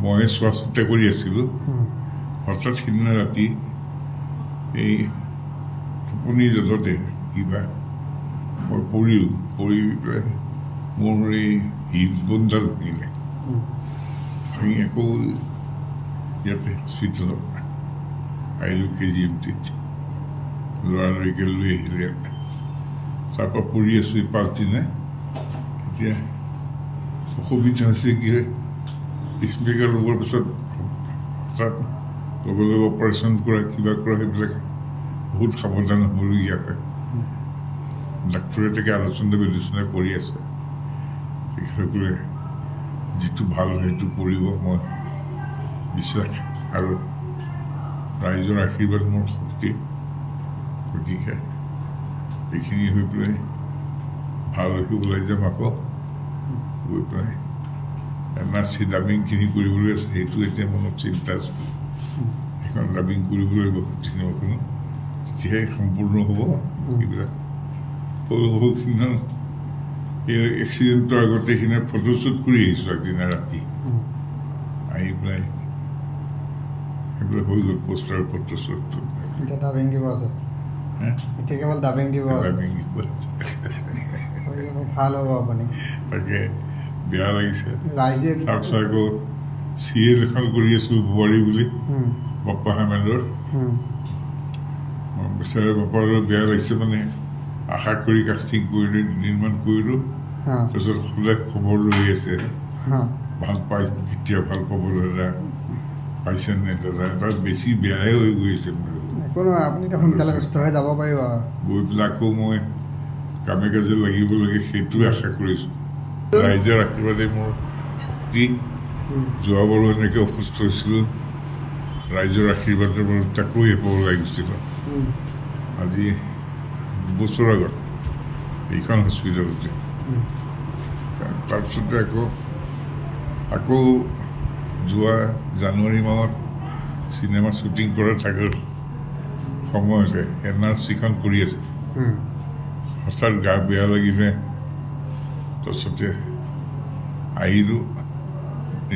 মই চোৱা চিতা কৰি আছিলোঁ হঠাৎ সিদিনা ৰাতি এই টোপনি জলতে কিবা মই পৰি পেলাই মোৰ এই হিপ বনডাল ভাঙিলে ভাঙি আকৌ ইয়াতে হস্পিটেলত আহিলোঁ KGMTত ল'ৰালৰিকে লৈ আহিলে তাৰপৰা পৰি আছোঁ এই 5 দিনে এতিয়া অসুবিধা হৈছে কি হয় পেচমেকাৰ লগোৱাৰ পিছত হঠাৎ লগে লগে অপাৰেশ্যন কৰা কিবা কৰা সেইবিলাক বহুত সাৱধান হ'বলগীয়া হয় ডাক্তৰে তাকে আলোচনা বিলোচনা কৰি আছে তেখেতসকলে যিটো ভাল সেইটো কৰিব মই বিশ্বাস আৰু ৰাইজৰ আশীৰ্বাদ মোৰ শক্তি গতিকে এইখিনি হৈ পেলাই ভাল হৈ ওলাই যাম আকৌ গৈ পেলাই NRC ডাবিংখিনি কৰিবলৈ আছে সেইটো এতিয়া মনত চিন্তা আছে সেইখন ডাবিং কৰিব লাগিব চিনেমাখন তেতিয়াহে সম্পূৰ্ণ হ'ব এইবিলাক সৰুখিনি এই এক্সিডেণ্টৰ আগতে সেইখিনি ফটোশ্বুট কৰি আহিছোঁ আগদিনা ৰাতি আহি পেলাই সেইবিলাক হৈ গ'ল পোষ্টাৰ ফটোশ্বুট এতিয়া ডাবিং দিব আছে এতিয়া কেৱল ডাবিং দিব আছে ভাল হ'ব আপুনি তাকে বেয়া লাগিছে ৰাইজে তাৰপিছত আকৌ চিৰিয়েল এখন কৰি আছোঁ বোৱাৰী বুলি বাপ্পা হামেদৰ বেচাৰা বাপ্পাৰ বেয়া লাগিছে মানে আশা কৰি কাষ্টিং কৰিলোঁ 2 দিনমান কৰিলোঁ তাৰপিছত সদায় খবৰ লৈ আছে ভাল পাই কেতিয়া ভাল পাব দাদা পাইছে নে দাদা তাত বেছি বেয়াহে হৈ গৈ আছে মোৰ একো নহয় আপুনি সোনকালে সুস্থ হৈ যাব পাৰিব গৈ পেলাই আকৌ মই কামে কাজে লাগিব লাগে সেইটোৱে আশা কৰিছোঁ ৰাইজৰ আশীৰ্বাদে মোৰ শক্তি যোৱাবাৰো এনেকৈ অসুস্থ হৈছিলোঁ ৰাইজৰ আশীৰ্বাদৰ বাৰু তাকো এপাব লাগিছিলোঁ আজি 2 বছৰ আগত এইখন হস্পিটেলতে তাৰপিছতে আকৌ যোৱা জানুৱাৰী মাহত চিনেমা শ্বুটিং কৰা থকাৰ সময়তে NRCখন কৰি আছে হঠাৎ গা বেয়া লাগিলে তাৰপিছতে আহিলোঁ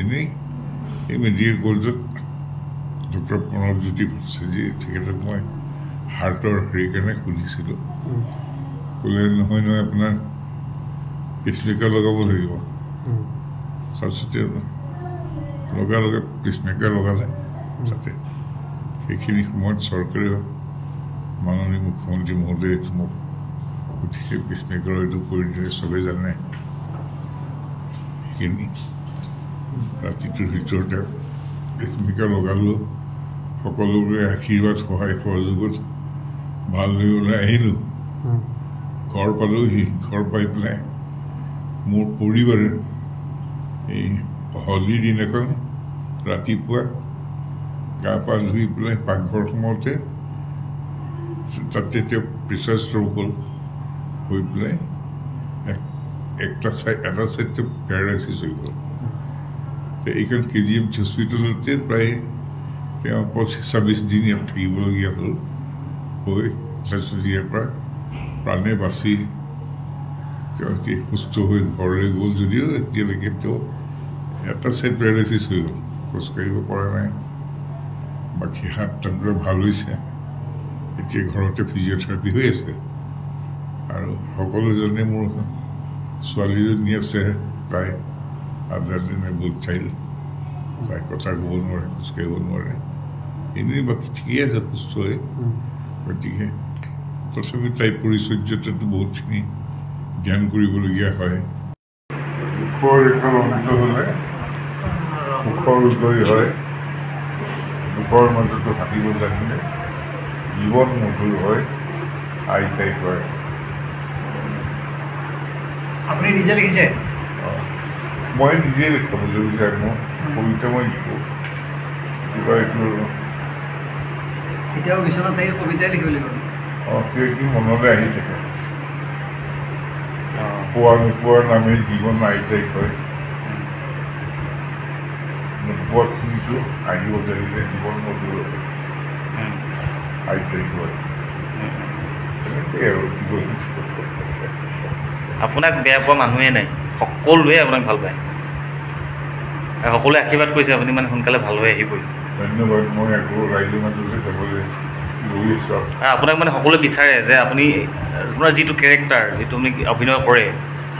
এনেই এই মেডিকেল কলেজত ডক্টৰ প্ৰণৱজ্যোতি ভট্টাচাৰ্যী তেখেতক মই হাৰ্টৰ হেৰিৰ কাৰণে সুধিছিলোঁ ক'লে নহয় আপোনাৰ পেচমেকাৰ লগাব লাগিব তাৰপিছতে লগে পেচমেকাৰ লগালে তাতে সেইখিনি সময়ত চৰকাৰে মাননীয় মুখ্যমন্ত্ৰী মহোদয়ে মোক গতিকে পেচমেকাৰ এইটো কৰি দিলে চবেই জানে সেইখিনি ৰাতিটোৰ ভিতৰতে পেচমেকাৰ লগালোঁ সকলোৰে আশীৰ্বাদ সহায় সহযোগত ভাল হৈ ওলাই আহিলোঁ ঘৰ পালোঁহি ঘৰ পাই পেলাই মোৰ পৰিবাৰে এই হোলীৰ দিনাখন ৰাতিপুৱা গা পা ধুই পেলাই পাকঘৰ সোমাওঁতে তাতে এতিয়া প্ৰেচাৰ ষ্ট্ৰক হ'ল হৈ পেলাই এটা চাইডটো পেৰালাইচিছ হৈ গ'ল এইখন KGMT হস্পিটেলতে প্ৰায় তেওঁ 25-26 দিন ইয়াত থাকিবলগীয়া হ'ল হৈ তাৰপিছত ইয়াৰ পৰা প্ৰাণে বাচি তেওঁ সুস্থ হৈ ঘৰলৈ গ'ল যদিও এতিয়ালৈকে তেওঁ এটা চাইড পেৰালাইচিছ হৈ গ'ল খোজকাঢ়িব পৰা নাই বাকী হাত ভাল হৈছে এতিয়া ঘৰতে ফিজিঅ'থেৰাপি হৈ আছে আৰু সকলোজনে মোৰ ছোৱালীজনী আছে তাই আদাৰনেবল চাইল্ড তাই কথা ক'ব নোৱাৰে খোজকাঢ়িব নোৱাৰে এনেই বাকী ঠিকেই আছে সুস্থ হৈ গতিকে তথাপি তাইৰ পৰিচৰ্যাটো বহুতখিনি ধ্যান কৰিবলগীয়া হয় মুখৰ ৰেখা লম্বিত হ'লে মুখৰ উদয় হয় মুখৰ মাজতো হাতিব জানিলে জীৱন মধুৰ হয় আইতাই কয় আপুনি নিজে লিখিছে মই নিজে লিখিবলৈ বিচাৰোঁ মোৰ কবিতা মই লিখোঁ কিবা এইটো এতিয়াও বিচনাত থাকি কবিতাই লিখিব লাগিব কিবা কি মনলৈ আহি থাকে পোৱা নোপোৱাৰ নামে জীৱন আইতাই কয় নোপোৱাখিনিতো আহিব জানিলে জীৱন মধুৰ হয় আইতাই কয় তেনেকেই আৰু কি কৰিম আপোনাক বেয়া পোৱা মানুহে নাই সকলোৱে আপোনাক ভাল পায় সকলোৱে আশীৰ্বাদ কৰিছে আপুনি মানে সোনকালে ভাল হৈ আহিবই। ধন্যবাদ। মই আকৌ ৰাইজৰ মাজলৈ যাবলৈ ৰৈ আছোঁ। আৰু আপোনাক মানে সকলোৱে বিচাৰে যে আপুনি আপোনাৰ যিটো কেৰেক্টাৰ, যিটো আপুনি অভিনয় কৰে,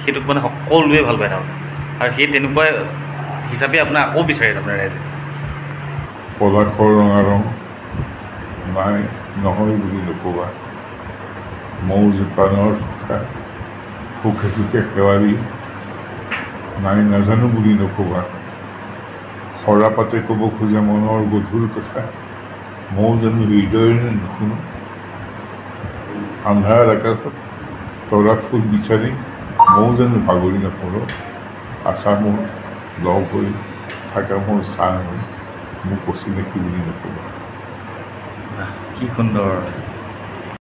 সেইটোক মানে সকলোৱে ভাল পায় তাৰমানে, আৰু সেই তেনেকুৱা হিচাপে আপোনাক আকৌ বিচাৰে তাৰমানে ৰাইজে। পলাশৰ ৰঙা ৰং নাই নহয় বুলি নক'বা, মৌ জোপানৰ সুখে সুখে শেৱালি নাই নাজানো বুলি নক'বা, সৰা পাতে ক'ব খোজে মনৰ গধুৰ কথা, মৌ জানো হৃদয়েৰে নুশুনো, আন্ধাৰ আকাশত তৰা ফুল বিচাৰি মৌ জানো ভাগৰি নপৰোঁ, আশা মোৰ লগ হৈ থাকা মোৰ চাহ হৈ মোক কচিনাকি বুলি নক'বা। কি সুন্দৰ।